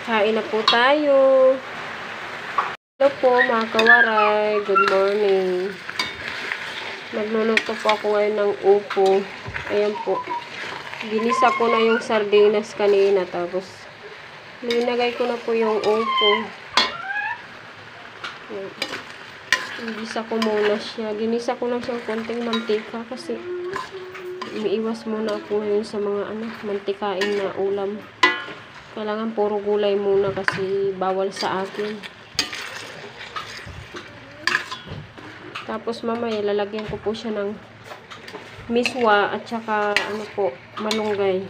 Kain na po tayo. Hello po mga kawaray. Good morning. Nagluluto po ako ngayon ng upo. Ayan po. Ginisa ko na yung sardinas kanina. Tapos, linagay ko na po yung upo. Ayan. Ginisa ko muna siya. Ginisa ko lang siya konting mantika kasi umiiwas muna ako ngayon sa mga mantikain na ulam. Kailangan puro gulay muna kasi bawal sa akin. Tapos mamaya lalagyan ko po siya ng miswa at saka malunggay.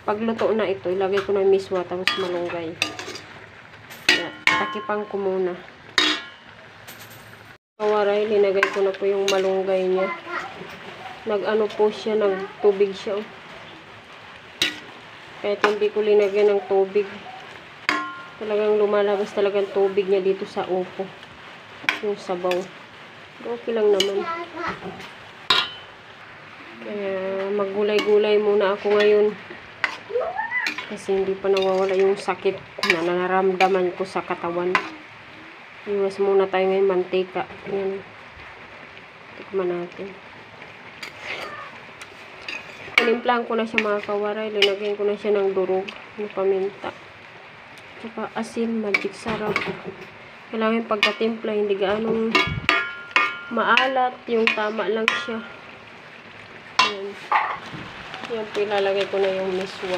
Pagluto na ito, ilagay ko ng miswa tapos malunggay. Takipang ko muna. Kawaray, linagay ko na po yung malunggay niya. Nag-ano po siya, nagtubig siya. Kahit hindi ko linagyan ng tubig. Talagang lumalabas talagang tubig niya dito sa upo. Yung sabaw. Okay lang naman. Kaya maggulay-gulay muna ako ngayon. Kasi hindi pa nawawala yung sakit na nararamdaman ko sa katawan. Iwas muna tayo ngayon mantika. Ayan. Tikman natin. Tinimplahan ko na siya mga kawaray. Linagyan ko na siya ng durog na paminta. Tsaka asin, magic sarap. Kailangan pagkatimpla, hindi gaanong maalat. Yung tama lang siya. Ayan. Yan po, ilalagay ko na yung miswa.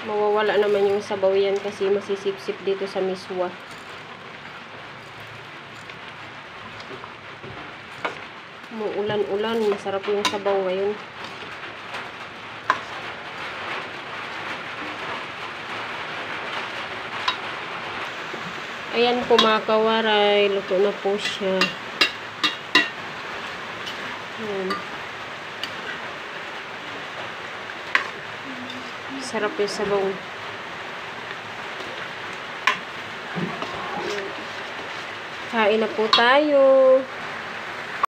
Mawawala naman yung sabaw yan kasi masisip-sip dito sa miswa. Ulan-ulan, masarap yung sabaw ngayon. Ayan po mga kawaray, luto na po siya. Ayan. Sarap yung sabaw. Kain na po tayo.